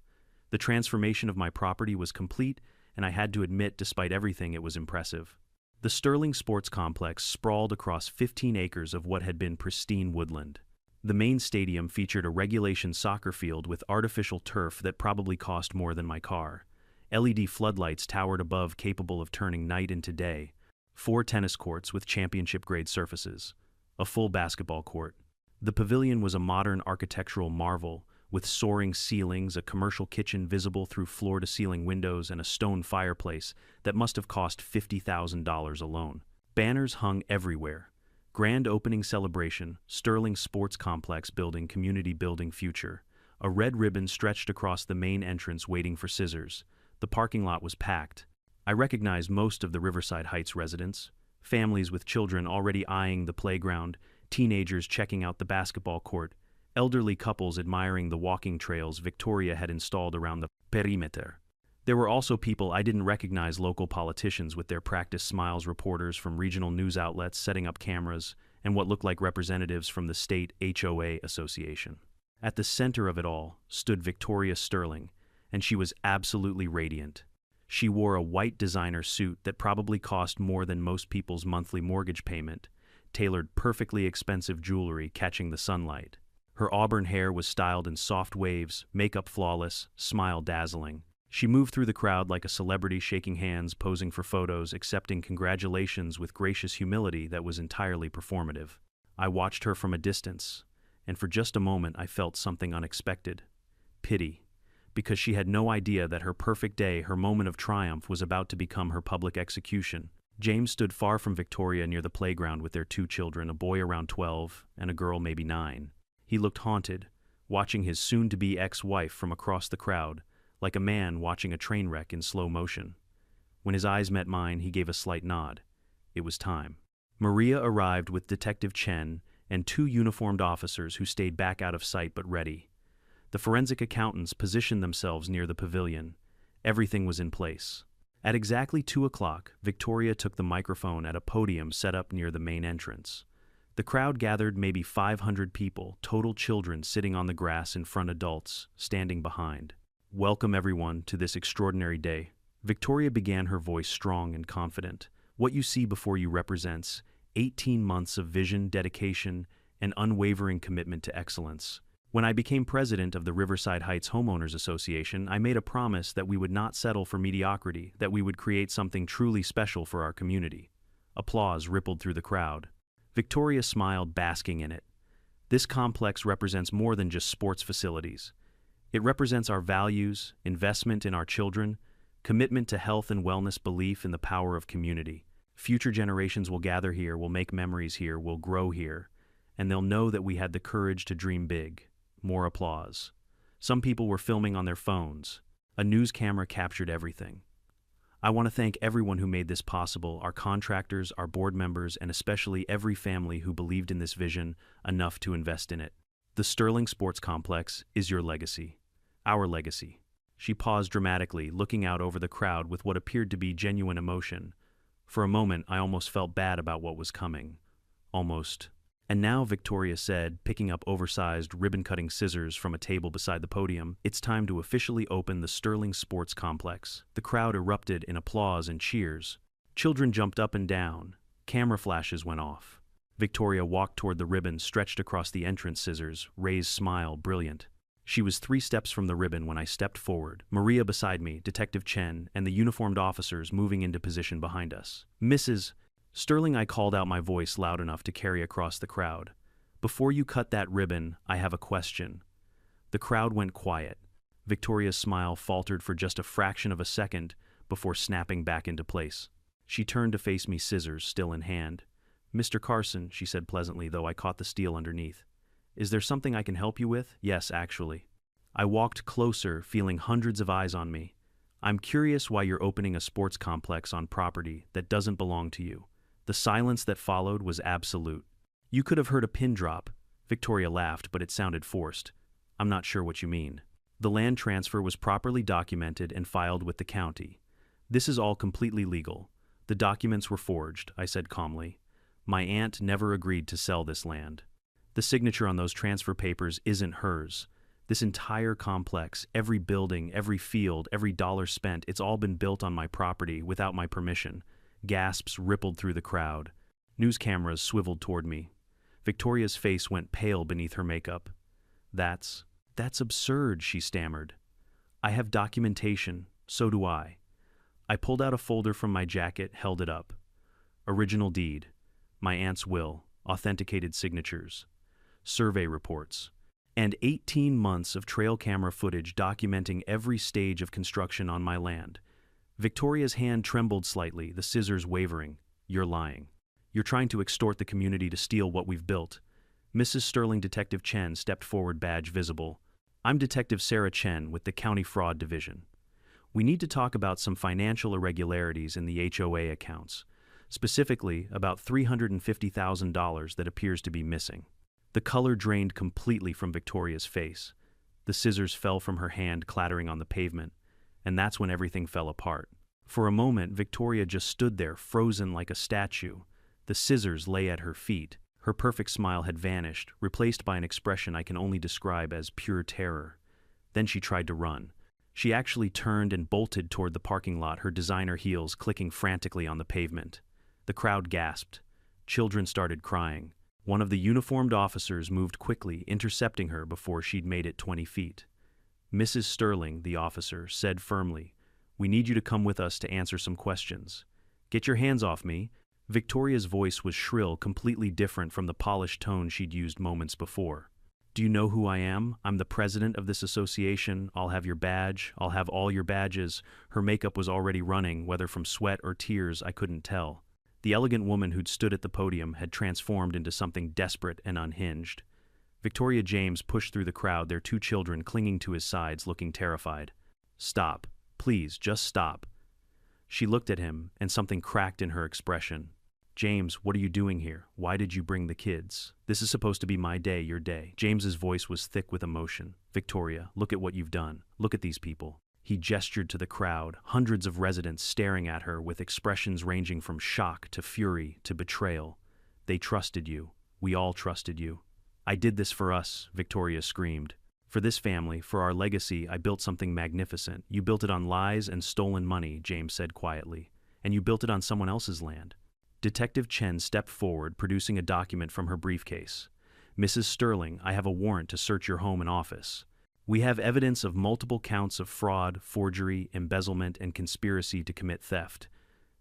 The transformation of my property was complete, and I had to admit, despite everything, it was impressive. The Sterling Sports Complex sprawled across 15 acres of what had been pristine woodland. The main stadium featured a regulation soccer field with artificial turf that probably cost more than my car. LED floodlights towered above, capable of turning night into day. 4 tennis courts with championship-grade surfaces. A full basketball court. The pavilion was a modern architectural marvel, with soaring ceilings, a commercial kitchen visible through floor-to-ceiling windows, and a stone fireplace that must have cost $50,000 alone. Banners hung everywhere. Grand opening celebration, Sterling Sports Complex building, community building future. A red ribbon stretched across the main entrance waiting for scissors. The parking lot was packed. I recognized most of the Riverside Heights residents. Families with children already eyeing the playground, teenagers checking out the basketball court, elderly couples admiring the walking trails Victoria had installed around the perimeter. There were also people I didn't recognize, local politicians with their practiced smiles, reporters from regional news outlets setting up cameras, and what looked like representatives from the state HOA association. At the center of it all stood Victoria Sterling, and she was absolutely radiant. She wore a white designer suit that probably cost more than most people's monthly mortgage payment, tailored perfectly expensive jewelry catching the sunlight. Her auburn hair was styled in soft waves, makeup flawless, smile dazzling. She moved through the crowd like a celebrity, shaking hands, posing for photos, accepting congratulations with gracious humility that was entirely performative. I watched her from a distance, and for just a moment I felt something unexpected. Pity. Because she had no idea that her perfect day, her moment of triumph, was about to become her public execution. James stood far from Victoria near the playground with their 2 children, a boy around 12 and a girl maybe 9. He looked haunted, watching his soon-to-be ex-wife from across the crowd, like a man watching a train wreck in slow motion. When his eyes met mine, he gave a slight nod. It was time. Maria arrived with Detective Chen and 2 uniformed officers who stayed back out of sight but ready. The forensic accountants positioned themselves near the pavilion. Everything was in place. At exactly 2 o'clock, Victoria took the microphone at a podium set up near the main entrance. The crowd gathered maybe 500 people, total children sitting on the grass in front, adults standing behind. Welcome everyone to this extraordinary day. Victoria began, her voice strong and confident. What you see before you represents 18 months of vision, dedication, and unwavering commitment to excellence. When I became president of the Riverside Heights Homeowners Association, I made a promise that we would not settle for mediocrity, that we would create something truly special for our community. Applause rippled through the crowd. Victoria smiled, basking in it. This complex represents more than just sports facilities. It represents our values, investment in our children, commitment to health and wellness, belief in the power of community. Future generations will gather here, will make memories here, will grow here, and they'll know that we had the courage to dream big. More applause. Some people were filming on their phones. A news camera captured everything. I want to thank everyone who made this possible, our contractors, our board members, and especially every family who believed in this vision enough to invest in it. The Sterling Sports Complex is your legacy. Our legacy. She paused dramatically, looking out over the crowd with what appeared to be genuine emotion. For a moment, I almost felt bad about what was coming. Almost. And now, Victoria said, picking up oversized ribbon-cutting scissors from a table beside the podium, it's time to officially open the Sterling Sports Complex. The crowd erupted in applause and cheers. Children jumped up and down. Camera flashes went off. Victoria walked toward the ribbon stretched across the entrance, scissors, raised smile, brilliant. She was 3 steps from the ribbon when I stepped forward, Maria beside me, Detective Chen, and the uniformed officers moving into position behind us. Mrs. Sterling, I called out, my voice loud enough to carry across the crowd. Before you cut that ribbon, I have a question. The crowd went quiet. Victoria's smile faltered for just a fraction of a second before snapping back into place. She turned to face me, scissors still in hand. Mr. Carson, she said pleasantly, though I caught the steel underneath. Is there something I can help you with? Yes, actually. I walked closer, feeling hundreds of eyes on me. I'm curious why you're opening a sports complex on property that doesn't belong to you. The silence that followed was absolute. You could have heard a pin drop. Victoria laughed, but it sounded forced. I'm not sure what you mean. The land transfer was properly documented and filed with the county. This is all completely legal. The documents were forged, I said calmly. My aunt never agreed to sell this land. The signature on those transfer papers isn't hers. This entire complex, every building, every field, every dollar spent, it's all been built on my property without my permission. Gasps rippled through the crowd. News cameras swiveled toward me. Victoria's face went pale beneath her makeup. That's absurd, she stammered. I have documentation, so do I. I pulled out a folder from my jacket, held it up. Original deed. My aunt's will. Authenticated signatures. Survey reports. And 18 months of trail camera footage documenting every stage of construction on my land. Victoria's hand trembled slightly, the scissors wavering. You're lying. You're trying to extort the community to steal what we've built. Mrs. Sterling, Detective Chen stepped forward, badge visible. I'm Detective Sarah Chen with the County Fraud Division. We need to talk about some financial irregularities in the HOA accounts, specifically about $350,000 that appears to be missing. The color drained completely from Victoria's face. The scissors fell from her hand, clattering on the pavement. And that's when everything fell apart. For a moment, Victoria just stood there, frozen like a statue. The scissors lay at her feet. Her perfect smile had vanished, replaced by an expression I can only describe as pure terror. Then she tried to run. She actually turned and bolted toward the parking lot, her designer heels clicking frantically on the pavement. The crowd gasped. Children started crying. One of the uniformed officers moved quickly, intercepting her before she'd made it 20 feet. Mrs. Sterling, the officer, said firmly, "We need you to come with us to answer some questions." "Get your hands off me." Victoria's voice was shrill, completely different from the polished tone she'd used moments before. "Do you know who I am? I'm the president of this association. I'll have your badge. I'll have all your badges." Her makeup was already running, whether from sweat or tears, I couldn't tell. The elegant woman who'd stood at the podium had transformed into something desperate and unhinged. Victoria James pushed through the crowd, their 2 children clinging to his sides, looking terrified. "Stop. Please, just stop." She looked at him, and something cracked in her expression. "James, what are you doing here? Why did you bring the kids? This is supposed to be my day, your day." James's voice was thick with emotion. "Victoria, look at what you've done. Look at these people." He gestured to the crowd, hundreds of residents staring at her with expressions ranging from shock to fury to betrayal. "They trusted you. We all trusted you." "I did this for us," Victoria screamed. For this family, for our legacy, I built something magnificent. You built it on lies and stolen money, James said quietly. And you built it on someone else's land. Detective Chen stepped forward, producing a document from her briefcase. Mrs. Sterling, I have a warrant to search your home and office. We have evidence of multiple counts of fraud, forgery, embezzlement, and conspiracy to commit theft.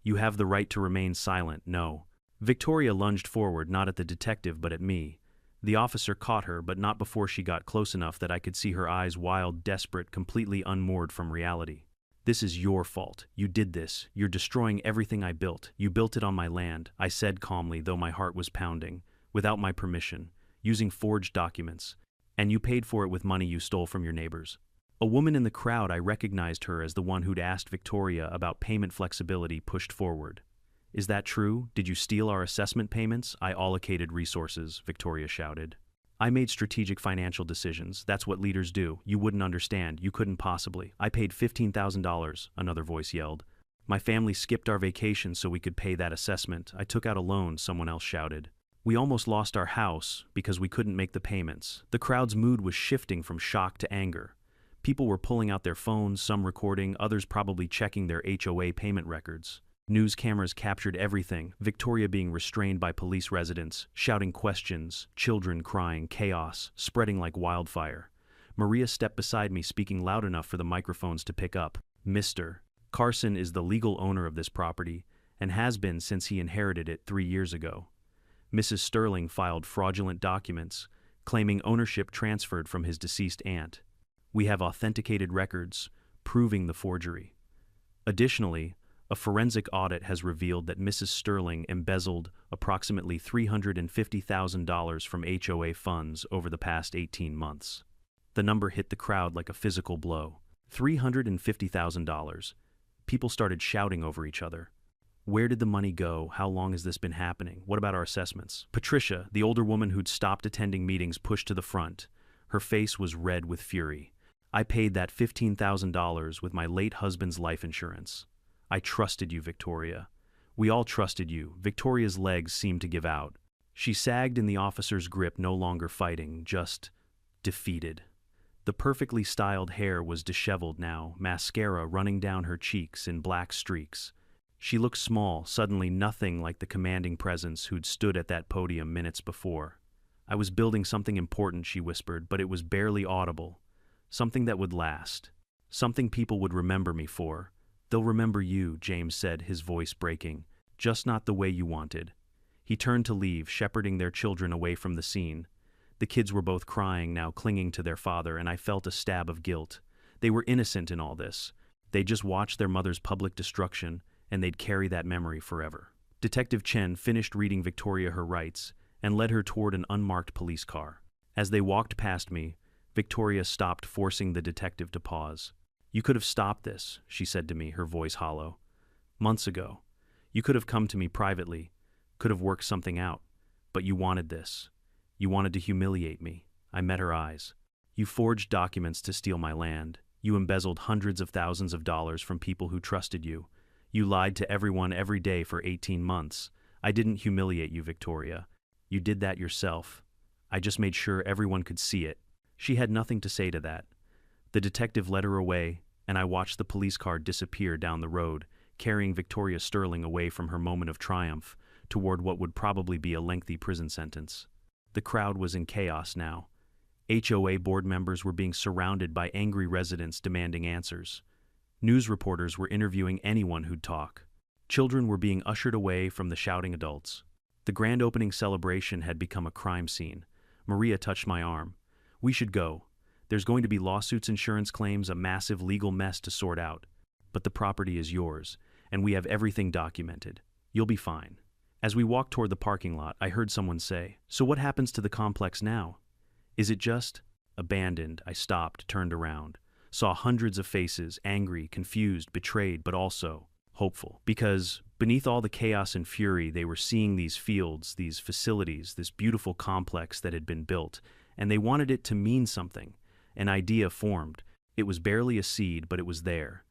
You have the right to remain silent, no. Victoria lunged forward, not at the detective but at me. The officer caught her, but not before she got close enough that I could see her eyes wild, desperate, completely unmoored from reality. This is your fault. You did this. You're destroying everything I built. You built it on my land, I said calmly, though my heart was pounding. Without my permission, using forged documents. And you paid for it with money you stole from your neighbors. A woman in the crowd, I recognized her as the one who'd asked Victoria about payment flexibility, pushed forward. Is that true? Did you steal our assessment payments? I allocated resources, Victoria shouted. I made strategic financial decisions. That's what leaders do. You wouldn't understand. You couldn't possibly. I paid $15,000, another voice yelled. My family skipped our vacation so we could pay that assessment. I took out a loan, someone else shouted. We almost lost our house because we couldn't make the payments. The crowd's mood was shifting from shock to anger. People were pulling out their phones, some recording, others probably checking their HOA payment records. News cameras captured everything, Victoria being restrained by police residents, shouting questions, children crying, chaos, spreading like wildfire. Maria stepped beside me, speaking loud enough for the microphones to pick up. Mr. Carson is the legal owner of this property, and has been since he inherited it 3 years ago. Mrs. Sterling filed fraudulent documents, claiming ownership transferred from his deceased aunt. We have authenticated records, proving the forgery. Additionally, a forensic audit has revealed that Mrs. Sterling embezzled approximately $350,000 from HOA funds over the past 18 months. The number hit the crowd like a physical blow. $350,000. People started shouting over each other. Where did the money go? How long has this been happening? What about our assessments? Patricia, the older woman who'd stopped attending meetings, pushed to the front. Her face was red with fury. I paid that $15,000 with my late husband's life insurance. I trusted you, Victoria. We all trusted you. Victoria's legs seemed to give out. She sagged in the officer's grip, no longer fighting, just defeated. The perfectly styled hair was disheveled now, mascara running down her cheeks in black streaks. She looked small, suddenly nothing like the commanding presence who'd stood at that podium minutes before. I was building something important, she whispered, but it was barely audible. Something that would last. Something people would remember me for. They'll remember you, James said, his voice breaking. Just not the way you wanted. He turned to leave, shepherding their children away from the scene. The kids were both crying now, clinging to their father, and I felt a stab of guilt. They were innocent in all this. They'd just watched their mother's public destruction, and they'd carry that memory forever. Detective Chen finished reading Victoria her rights and led her toward an unmarked police car. As they walked past me, Victoria stopped, forcing the detective to pause. You could have stopped this, she said to me, her voice hollow. Months ago. You could have come to me privately, could have worked something out. But you wanted this. You wanted to humiliate me. I met her eyes. You forged documents to steal my land. You embezzled hundreds of thousands of dollars from people who trusted you. You lied to everyone every day for 18 months. I didn't humiliate you, Victoria. You did that yourself. I just made sure everyone could see it. She had nothing to say to that. The detective led her away, and I watched the police car disappear down the road, carrying Victoria Sterling away from her moment of triumph toward what would probably be a lengthy prison sentence. The crowd was in chaos now. HOA board members were being surrounded by angry residents demanding answers. News reporters were interviewing anyone who'd talk. Children were being ushered away from the shouting adults. The grand opening celebration had become a crime scene. Maria touched my arm. We should go. There's going to be lawsuits, insurance claims, a massive legal mess to sort out. But the property is yours, and we have everything documented. You'll be fine. As we walked toward the parking lot, I heard someone say, "So what happens to the complex now? Is it just abandoned?" I stopped, turned around, saw hundreds of faces, angry, confused, betrayed, but also hopeful. Because beneath all the chaos and fury, they were seeing these fields, these facilities, this beautiful complex that had been built, and they wanted it to mean something. An idea formed. It was barely a seed, but it was there.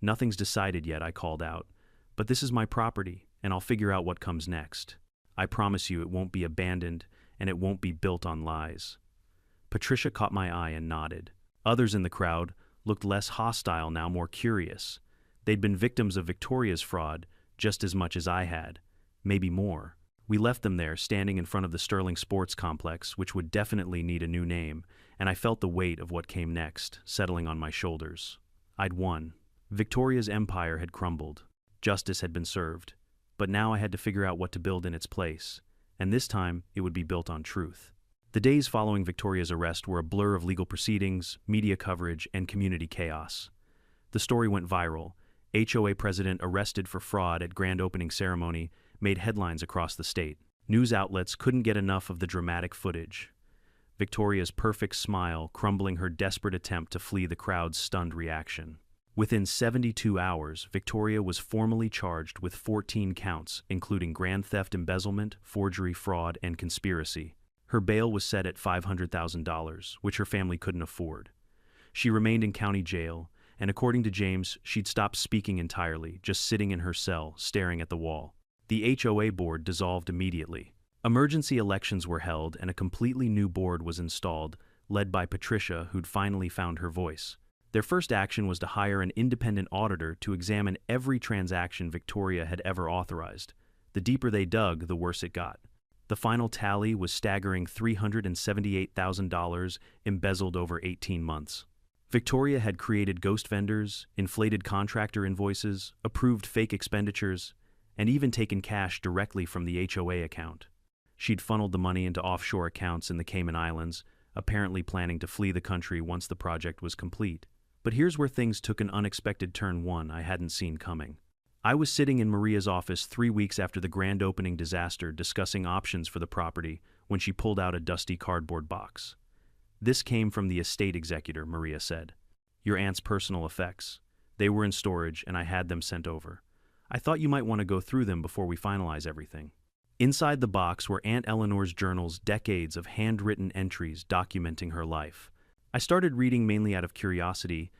Nothing's decided yet, I called out. But this is my property, and I'll figure out what comes next. I promise you it won't be abandoned, and it won't be built on lies. Patricia caught my eye and nodded. Others in the crowd looked less hostile, now more curious. They'd been victims of Victoria's fraud just as much as I had, maybe more. We left them there, standing in front of the Sterling Sports Complex, which would definitely need a new name, and I felt the weight of what came next, settling on my shoulders. I'd won. Victoria's empire had crumbled. Justice had been served. But now I had to figure out what to build in its place, and this time it would be built on truth. The days following Victoria's arrest were a blur of legal proceedings, media coverage, and community chaos. The story went viral. HOA president arrested for fraud at grand opening ceremony made headlines across the state. News outlets couldn't get enough of the dramatic footage. Victoria's perfect smile crumbling her desperate attempt to flee the crowd's stunned reaction. Within 72 hours, Victoria was formally charged with 14 counts, including grand theft, embezzlement, forgery, fraud, and conspiracy. Her bail was set at $500,000, which her family couldn't afford. She remained in county jail, and according to James, she'd stopped speaking entirely, just sitting in her cell, staring at the wall. The HOA board dissolved immediately. Emergency elections were held, and a completely new board was installed, led by Patricia, who'd finally found her voice. Their first action was to hire an independent auditor to examine every transaction Victoria had ever authorized. The deeper they dug, the worse it got. The final tally was staggering $378,000 embezzled over 18 months. Victoria had created ghost vendors, inflated contractor invoices, approved fake expenditures, and even taken cash directly from the HOA account. She'd funneled the money into offshore accounts in the Cayman Islands, apparently planning to flee the country once the project was complete. But here's where things took an unexpected turn, one I hadn't seen coming. I was sitting in Maria's office 3 weeks after the grand opening disaster, discussing options for the property, when she pulled out a dusty cardboard box. "This came from the estate executor," Maria said. "Your aunt's personal effects. They were in storage, and I had them sent over. I thought you might want to go through them before we finalize everything." Inside the box were Aunt Eleanor's journals, decades of handwritten entries documenting her life. I started reading mainly out of curiosity,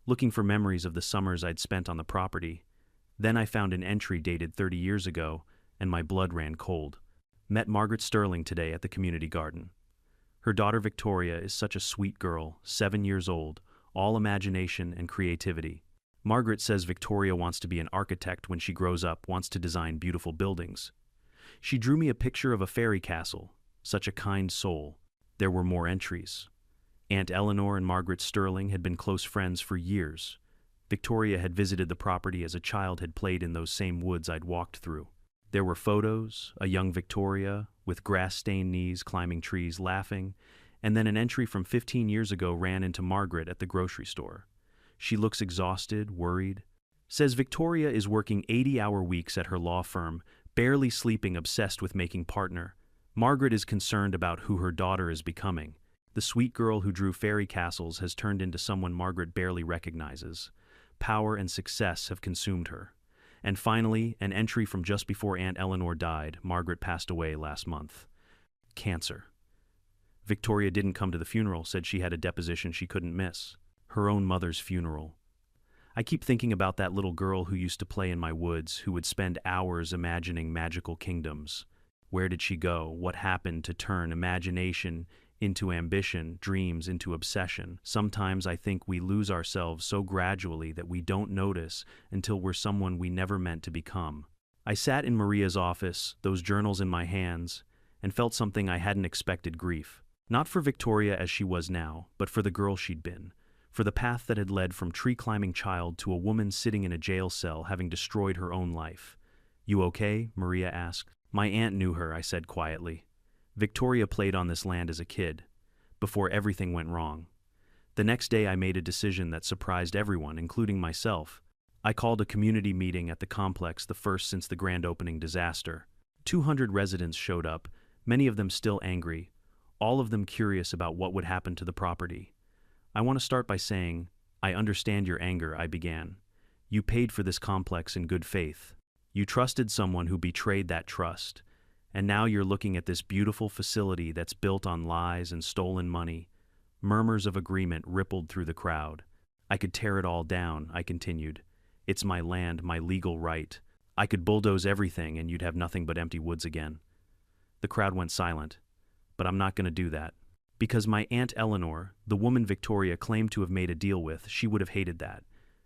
looking for memories of the summers I'd spent on the property. Then I found an entry dated 30 years ago, and my blood ran cold. "Met Margaret Sterling today at the community garden. Her daughter Victoria is such a sweet girl, 7 years old, all imagination and creativity. Margaret says Victoria wants to be an architect when she grows up, wants to design beautiful buildings. She drew me a picture of a fairy castle. Such a kind soul." There were more entries. Aunt Eleanor and Margaret Sterling had been close friends for years. Victoria had visited the property as a child, had played in those same woods I'd walked through. There were photos, a young Victoria with grass-stained knees climbing trees, laughing, and then an entry from 15 years ago ran into Margaret at the grocery store. "She looks exhausted, worried. Says Victoria is working 80-hour weeks at her law firm, barely sleeping, obsessed with making partner. Margaret is concerned about who her daughter is becoming. The sweet girl who drew fairy castles has turned into someone Margaret barely recognizes. Power and success have consumed her." And finally, an entry from just before Aunt Eleanor died. Margaret passed away last month. Cancer. Victoria didn't come to the funeral, said she had a deposition she couldn't miss. Her own mother's funeral. I keep thinking about that little girl who used to play in my woods, who would spend hours imagining magical kingdoms. Where did she go? What happened to turn imagination into ambition, dreams into obsession? Sometimes I think we lose ourselves so gradually that we don't notice until we're someone we never meant to become. I sat in Maria's office, those journals in my hands, and felt something I hadn't expected: grief. Not for Victoria as she was now, but for the girl she'd been. For the path that had led from tree-climbing child to a woman sitting in a jail cell having destroyed her own life. "You okay?" Maria asked. "My aunt knew her," I said quietly. "Victoria played on this land as a kid, before everything went wrong." The next day I made a decision that surprised everyone, including myself. I called a community meeting at the complex, the first since the grand opening disaster. 200 residents showed up, many of them still angry, all of them curious about what would happen to the property. "I want to start by saying, I understand your anger," I began. "You paid for this complex in good faith. You trusted someone who betrayed that trust. And now you're looking at this beautiful facility that's built on lies and stolen money." Murmurs of agreement rippled through the crowd. "I could tear it all down," I continued. "It's my land, my legal right. I could bulldoze everything and you'd have nothing but empty woods again." The crowd went silent. "But I'm not going to do that." Because my Aunt Eleanor, the woman Victoria claimed to have made a deal with, she would have hated that.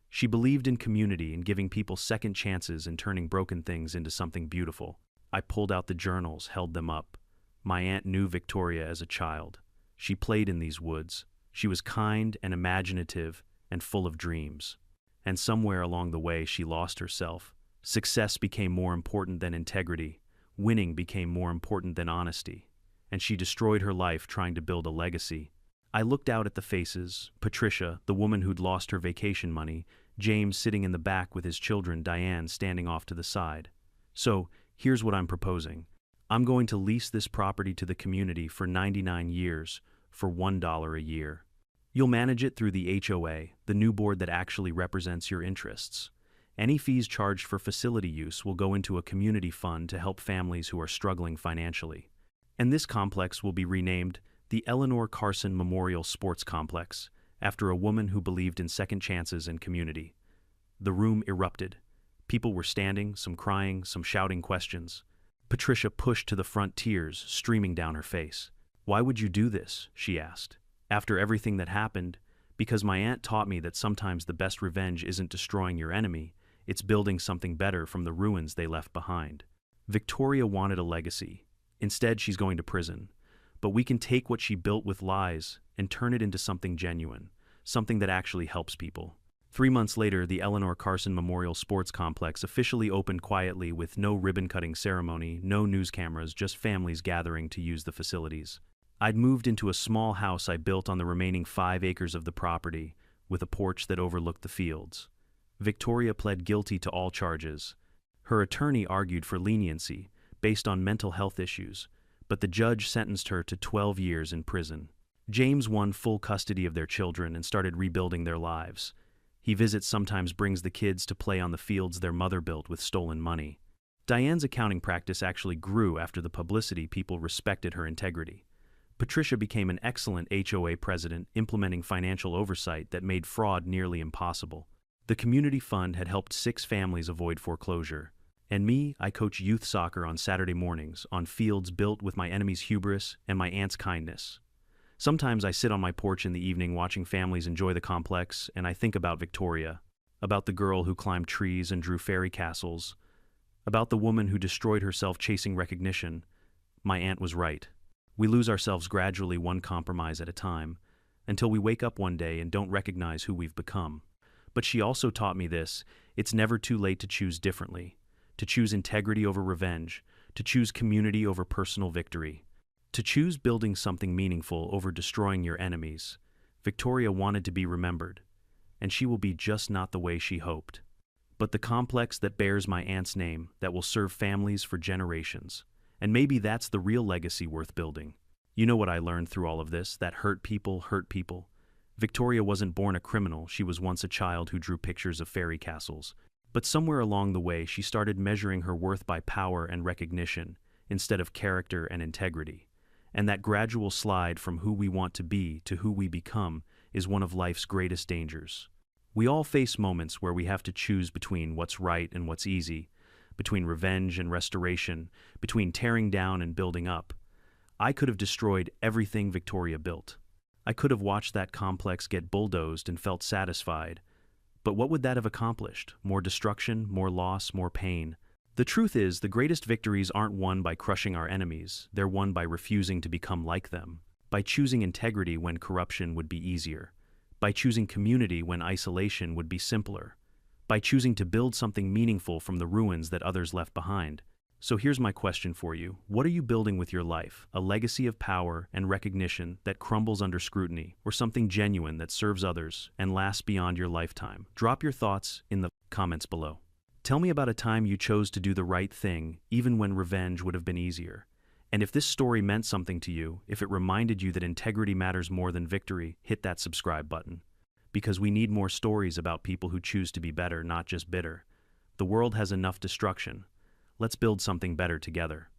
She believed in community and giving people second chances and turning broken things into something beautiful. I pulled out the journals, held them up. My aunt knew Victoria as a child. She played in these woods. She was kind and imaginative and full of dreams. And somewhere along the way, she lost herself. Success became more important than integrity. Winning became more important than honesty. And she destroyed her life trying to build a legacy. I looked out at the faces: Patricia, the woman who'd lost her vacation money, James sitting in the back with his children, Diane standing off to the side. So, here's what I'm proposing. I'm going to lease this property to the community for 99 years for $1 a year. You'll manage it through the HOA, the new board that actually represents your interests. Any fees charged for facility use will go into a community fund to help families who are struggling financially. And this complex will be renamed the Eleanor Carson Memorial Sports Complex, after a woman who believed in second chances and community. The room erupted. People were standing, some crying, some shouting questions. Patricia pushed to the front, tears streaming down her face. "Why would you do this?" she asked. "After everything that happened?" "Because my aunt taught me that sometimes the best revenge isn't destroying your enemy, it's building something better from the ruins they left behind." Victoria wanted a legacy. Instead, she's going to prison. But we can take what she built with lies and turn it into something genuine, something that actually helps people. 3 months later, the Eleanor Carson Memorial Sports Complex officially opened quietly with no ribbon-cutting ceremony, no news cameras, just families gathering to use the facilities. I'd moved into a small house I built on the remaining 5 acres of the property, with a porch that overlooked the fields. Victoria pled guilty to all charges. Her attorney argued for leniency, based on mental health issues, but the judge sentenced her to 12 years in prison. James won full custody of their children and started rebuilding their lives. He visits, sometimes brings the kids to play on the fields their mother built with stolen money. Diane's accounting practice actually grew after the publicity. People respected her integrity. Patricia became an excellent HOA president, implementing financial oversight that made fraud nearly impossible. The community fund had helped 6 families avoid foreclosure. And me, I coach youth soccer on Saturday mornings, on fields built with my enemy's hubris and my aunt's kindness. Sometimes I sit on my porch in the evening watching families enjoy the complex, and I think about Victoria, about the girl who climbed trees and drew fairy castles, about the woman who destroyed herself chasing recognition. My aunt was right. We lose ourselves gradually, one compromise at a time, until we wake up one day and don't recognize who we've become. But she also taught me this: it's never too late to choose differently. To choose integrity over revenge, to choose community over personal victory, to choose building something meaningful over destroying your enemies. Victoria wanted to be remembered, and she will be just not the way she hoped, but the complex that bears my aunt's name, that will serve families for generations. And maybe that's the real legacy worth building. You know what I learned through all of this? That hurt people hurt people. Victoria wasn't born a criminal. She was once a child who drew pictures of fairy castles. But somewhere along the way, she started measuring her worth by power and recognition, instead of character and integrity. And that gradual slide from who we want to be to who we become is one of life's greatest dangers. We all face moments where we have to choose between what's right and what's easy, between revenge and restoration, between tearing down and building up. I could have destroyed everything Victoria built. I could have watched that complex get bulldozed and felt satisfied. But what would that have accomplished? More destruction, more loss, more pain. The truth is, the greatest victories aren't won by crushing our enemies. They're won by refusing to become like them, by choosing integrity when corruption would be easier, by choosing community when isolation would be simpler, by choosing to build something meaningful from the ruins that others left behind. So here's my question for you. What are you building with your life? A legacy of power and recognition that crumbles under scrutiny, or something genuine that serves others and lasts beyond your lifetime? Drop your thoughts in the comments below. Tell me about a time you chose to do the right thing, even when revenge would have been easier. And if this story meant something to you, if it reminded you that integrity matters more than victory, hit that subscribe button. Because we need more stories about people who choose to be better, not just bitter. The world has enough destruction. Let's build something better together.